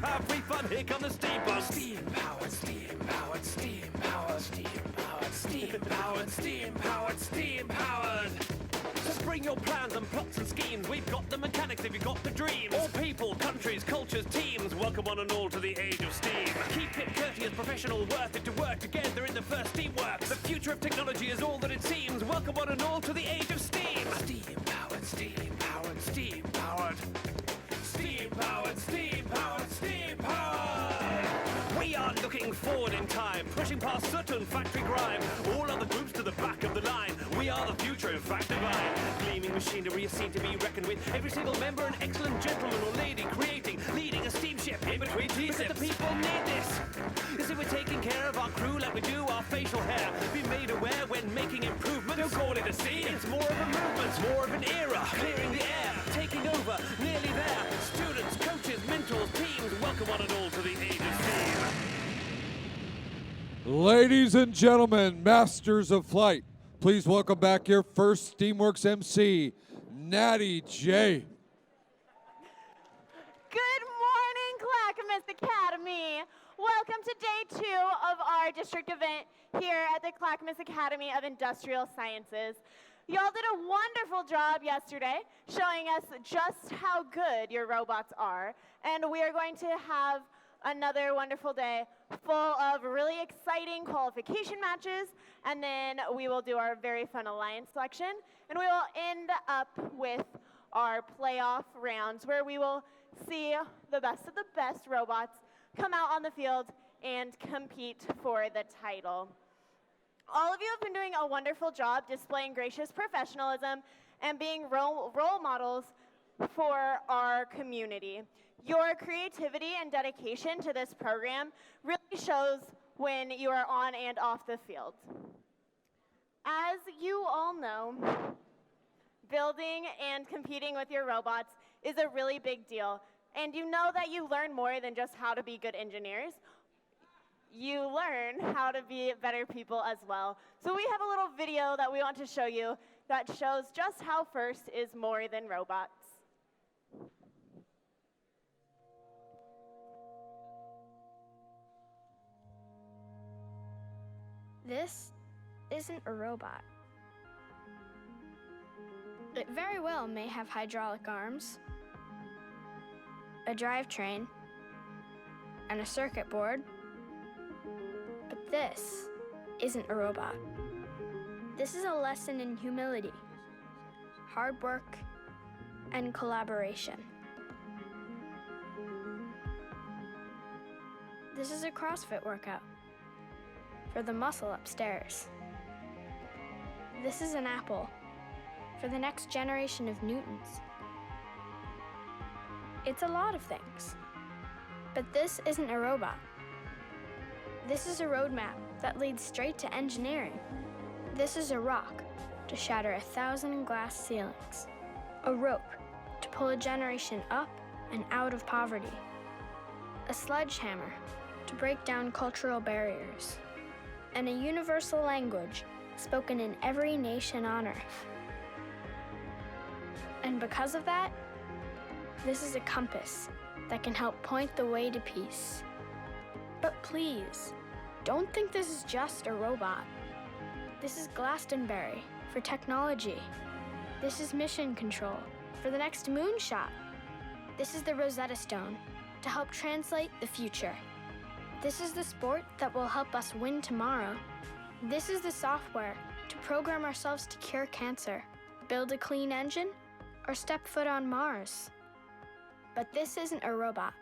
have free fun. Here come the steam bus. Steam powered, steam powered, steam powered, steam powered, steam powered, steam powered, steam powered. So bring your plans and plots and schemes. We've got the mechanics if you've got the dreams. All people, countries, cultures, teams. Welcome one and all to the age of steam. Keep it courteous, professional, worth it to work together in the first teamwork. The future of technology is all that it seems. Welcome one and all to the age of steam. Steam powered, steam powered, steam powered. Steam powered, steam powered, steam powered. We are looking forward in time, pushing past certain factory grime. All other groups to the back of the line. We are the future, in fact, divine. Gleaming machinery is seen to be reckoned with. Every single member an excellent gentleman or lady, creating, leading a steamship in between G-ships. Because the people need this. You see, we're taking care of our crew like we do our facial hair. Be made aware when making improvements. Don't call it a scene, it's more of a movement, more of an era. Clearing the air, taking over, nearly there. Students, coaches, mentors, teams, welcome one and all to the age of steam. Ladies and gentlemen, masters of flight, please welcome back your first Steamworks MC, Natty J. Good morning, Clackamas Academy. Welcome to day 2 of our district event here at the Clackamas Academy of Industrial Sciences. Y'all did a wonderful job yesterday showing us just how good your robots are, and we are going to have another wonderful day full of really exciting qualification matches, and then we will do our very fun alliance selection, and we will end up with our playoff rounds where we will see the best of the best robots come out on the field and compete for the title. All of you have been doing a wonderful job displaying gracious professionalism and being role models for our community. Your creativity and dedication to this program really shows when you are on and off the field. As you all know, building and competing with your robots is a really big deal. And you know that you learn more than just how to be good engineers. You learn how to be better people as well. So we have a little video that we want to show you that shows just how FIRST is more than robots. This isn't a robot. It very well may have hydraulic arms, a drivetrain, and a circuit board, but this isn't a robot. This is a lesson in humility, hard work, and collaboration. This is a CrossFit workout for the muscle upstairs. This is an apple for the next generation of Newtons. It's a lot of things, but this isn't a robot. This is a roadmap that leads straight to engineering. This is a rock to shatter 1,000 glass ceilings, a rope to pull a generation up and out of poverty, a sledgehammer to break down cultural barriers, and a universal language spoken in every nation on Earth. And because of that, this is a compass that can help point the way to peace. But please, don't think this is just a robot. This is Glastonbury for technology. This is mission control for the next moonshot. This is the Rosetta Stone to help translate the future. This is the sport that will help us win tomorrow. This is the software to program ourselves to cure cancer, build a clean engine, or step foot on Mars. But this isn't a robot.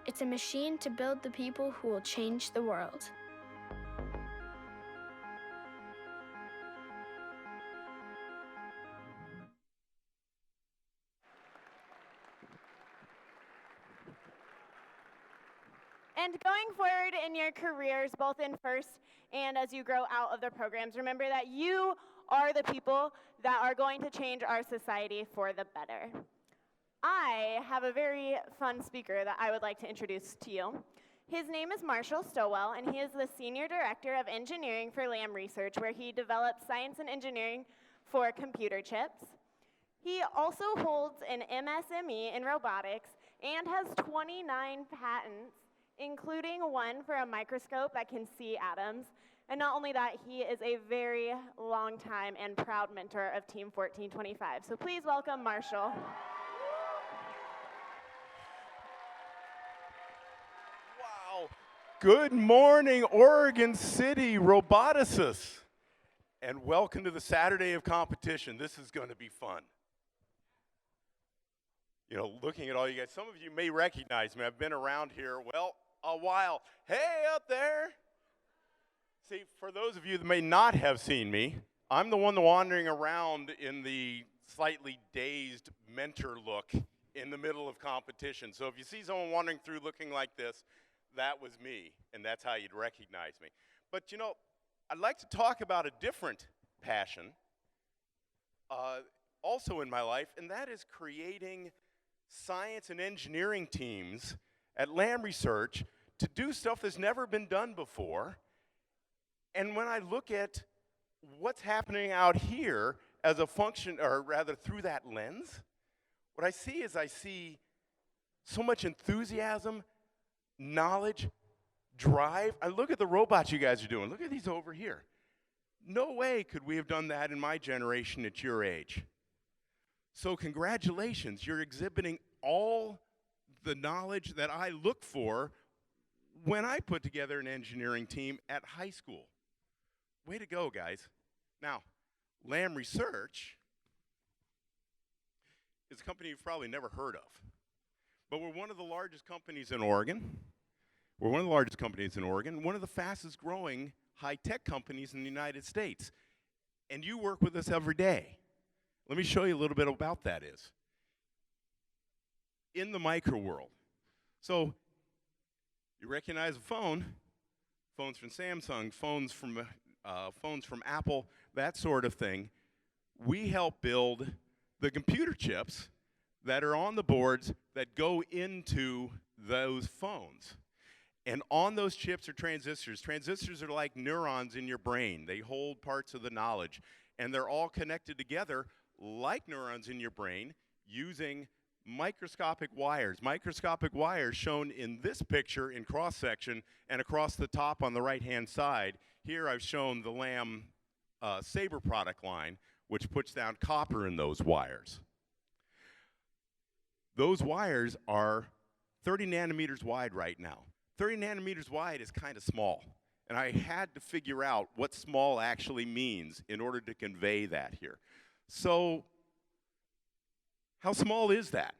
It's a machine to build the people who will change the world. And going forward in your careers, both in FIRST and as you grow out of the programs, remember that you are the people that are going to change our society for the better. I have a very fun speaker that I would like to introduce to you. His name is Marshall Stowell, and he is the Senior Director of Engineering for Lam Research, where he develops science and engineering for computer chips. He also holds an MSME in robotics and has 29 patents, including one for a microscope that can see atoms. And not only that, he is a very long time and proud mentor of Team 1425. So please welcome Marshall. Wow. Good morning, Oregon City roboticists. And welcome to the Saturday of competition. This is going to be fun. You know, looking at all you guys, some of you may recognize me. I've been around here, well, a while. Hey, up there. See, for those of you that may not have seen me, I'm the one wandering around in the slightly dazed mentor look in the middle of competition. So if you see someone wandering through looking like this, that was me, and that's how you'd recognize me. But you know, I'd like to talk about a different passion also in my life, and that is creating science and engineering teams at Lamb Research to do stuff that's never been done before. And when I look at what's happening out here as a function, or rather through that lens, what I see so much enthusiasm, knowledge, drive. I look at the robots you guys are doing. Look at these over here. No way could we have done that in my generation at your age. So congratulations, you're exhibiting all the knowledge that I look for when I put together an engineering team at high school. Way to go, guys. Now, Lamb Research is a company you've probably never heard of, but we're one of the largest companies in Oregon. We're one of the largest companies in Oregon, one of the fastest growing high-tech companies in the United States. And you work with us every day. Let me show you a little bit about that is. In the micro world. So you recognize a phone, phones from Samsung, phones from Apple, that sort of thing. We help build the computer chips that are on the boards that go into those phones. And on those chips are transistors. Transistors are like neurons in your brain. They hold parts of the knowledge. And they're all connected together like neurons in your brain using microscopic wires. Microscopic wires shown in this picture in cross-section and across the top on the right-hand side. Here I've shown the Lamb Sabre product line, which puts down copper in those wires. Those wires are 30 nanometers wide right now. 30 nanometers wide is kind of small, and I had to figure out what small actually means in order to convey that here. So, how small is that?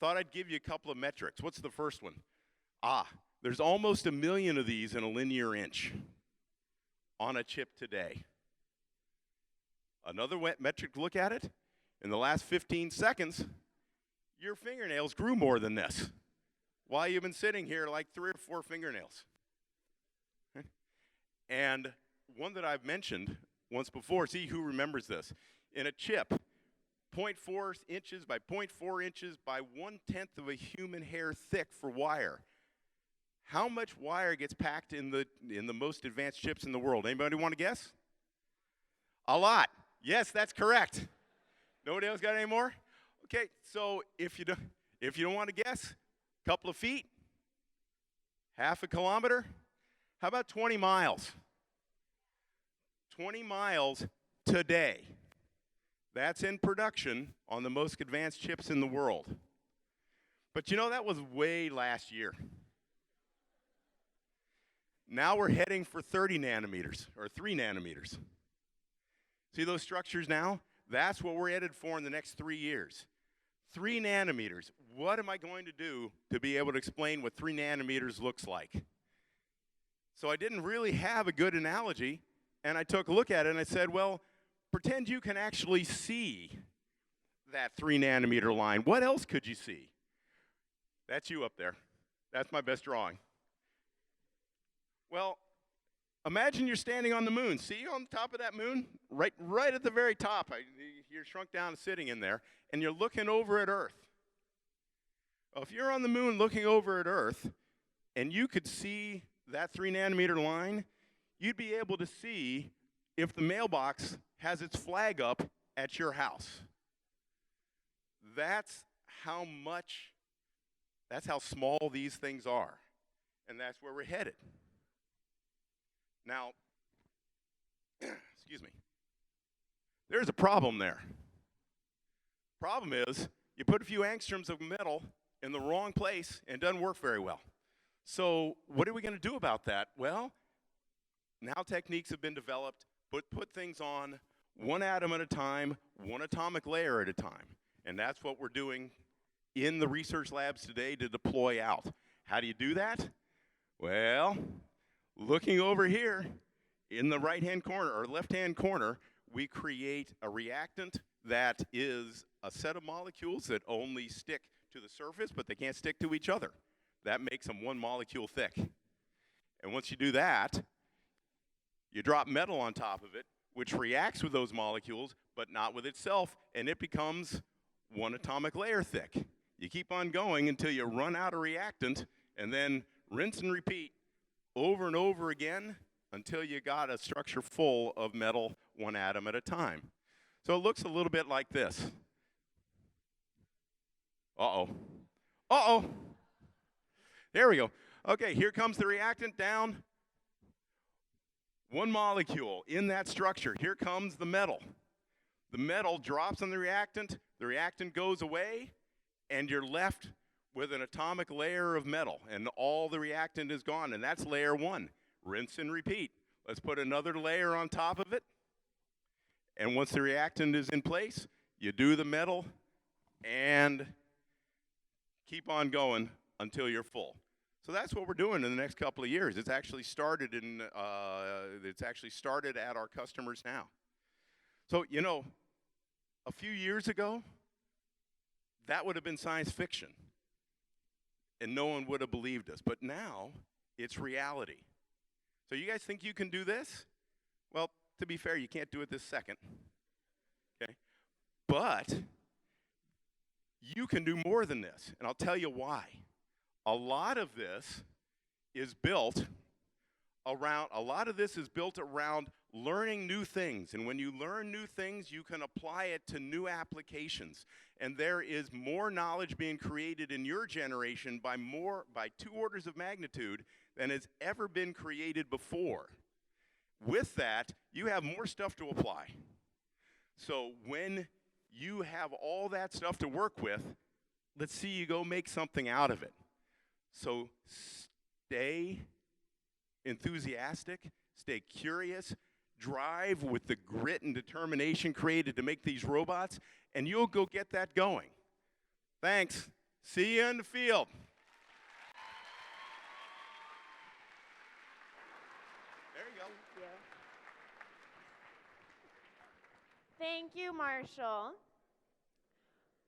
Thought I'd give you a couple of metrics. What's the first one? There's almost 1 million of these in a linear inch on a chip today. Another metric to look at it, in the last 15 seconds, your fingernails grew more than this. While you've been sitting here, like 3 or 4 fingernails. And one that I've mentioned once before, see who remembers this. In a chip, 0.4 inches by 0.4 inches by 1/10 of a human hair thick for wire. How much wire gets packed in the most advanced chips in the world? Anybody want to guess? A lot. Yes, that's correct. Nobody else got any more? Okay, so if you don't want to guess, couple of feet, half a kilometer, how about 20 miles? 20 miles today. That's in production on the most advanced chips in the world. But you know, that was way last year. Now we're heading for 30 nanometers, or 3 nanometers. See those structures now? That's what we're headed for in the next 3 years. 3 nanometers. What am I going to do to be able to explain what 3 nanometers looks like? So I didn't really have a good analogy, and I took a look at it and I said, well, pretend you can actually see that 3 nanometer line. What else could you see? That's you up there. That's my best drawing. Well, imagine you're standing on the moon. See on the top of that moon? Right at the very top. You're shrunk down and sitting in there, and you're looking over at Earth. Well, if you're on the moon looking over at Earth, and you could see that 3 nanometer line, you'd be able to see if the mailbox has its flag up at your house. That's how much That's how small these things are. And that's where we're headed. Now, excuse me, there's a problem there. Problem is, you put a few angstroms of metal in the wrong place and it doesn't work very well. So what are we going to do about that? Well, now techniques have been developed, put things on one atom at a time, one atomic layer at a time. And that's what we're doing in the research labs today to deploy out. How do you do that? Well, looking over here in the right-hand corner or left-hand corner, we create a reactant that is a set of molecules that only stick to the surface, but they can't stick to each other. That makes them one molecule thick. And once you do that, you drop metal on top of it, which reacts with those molecules, but not with itself, and it becomes one atomic layer thick. You keep on going until you run out of reactant, and then rinse and repeat over and over again until you got a structure full of metal one atom at a time. So it looks a little bit like this. Uh-oh. Uh-oh. There we go. Okay, here comes the reactant down. One molecule in that structure. Here comes the metal. The metal drops on the reactant goes away, and you're left with an atomic layer of metal, and all the reactant is gone, and that's layer one. Rinse and repeat. Let's put another layer on top of it, and once the reactant is in place, you do the metal and keep on going until you're full. So that's what we're doing in the next couple of years. It's actually started at our customers now. So, you know, a few years ago, that would have been science fiction, and no one would have believed us. But now, it's reality. So you guys think you can do this? Well, to be fair, you can't do it this second, okay? But you can do more than this, and I'll tell you why. A lot of this is built around learning new things. And when you learn new things, you can apply it to new applications. And there is more knowledge being created in your generation by 2 orders of magnitude than has ever been created before. With that, you have more stuff to apply. So when you have all that stuff to work with, let's see you go make something out of it. So stay enthusiastic, stay curious, drive with the grit and determination created to make these robots, and you'll go get that going. Thanks. See you in the field. There you go. Thank you, Marshall.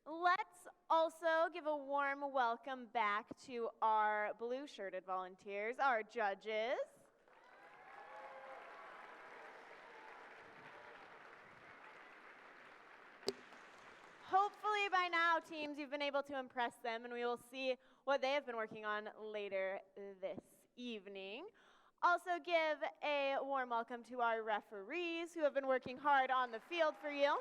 Let's also give a warm welcome back to our blue-shirted volunteers, our judges. Hopefully by now, teams, you've been able to impress them, and we will see what they have been working on later this evening. Also give a warm welcome to our referees who have been working hard on the field for you.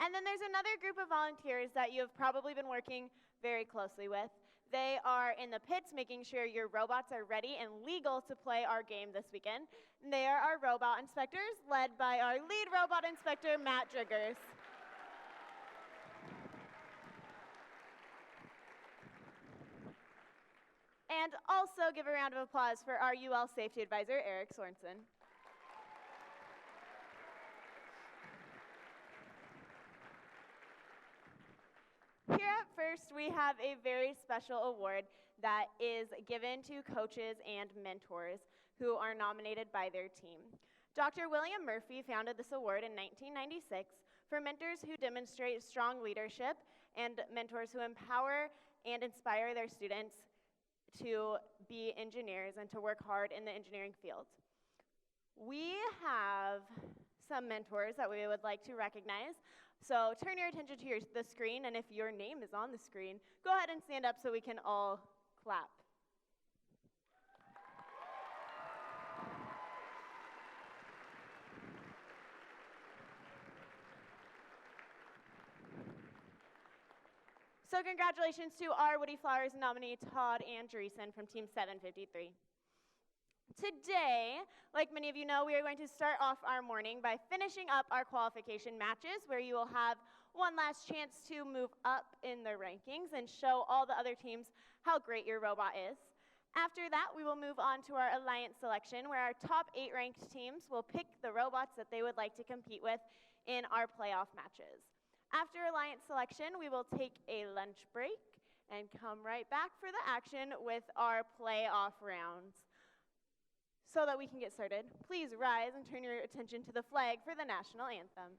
And then there's another group of volunteers that you have probably been working very closely with. They are in the pits making sure your robots are ready and legal to play our game this weekend. And they are our robot inspectors, led by our lead robot inspector, Matt Driggers. And also give a round of applause for our UL safety advisor, Eric Sorensen. Here at First, we have a very special award that is given to coaches and mentors who are nominated by their team. Dr. William Murphy founded this award in 1996 for mentors who demonstrate strong leadership and mentors who empower and inspire their students to be engineers and to work hard in the engineering field. We have some mentors that we would like to recognize. So turn your attention to the screen, and if your name is on the screen, go ahead and stand up so we can all clap. So congratulations to our Woody Flowers nominee, Todd Andreessen from Team 753. Today, like many of you know, we are going to start off our morning by finishing up our qualification matches, where you will have one last chance to move up in the rankings and show all the other teams how great your robot is. After that, we will move on to our alliance selection, where our top 8 ranked teams will pick the robots that they would like to compete with in our playoff matches. After alliance selection, we will take a lunch break and come right back for the action with our playoff rounds. So that we can get started, please rise and turn your attention to the flag for the national anthem.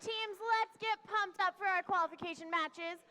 Teams, let's get pumped up for our qualification matches.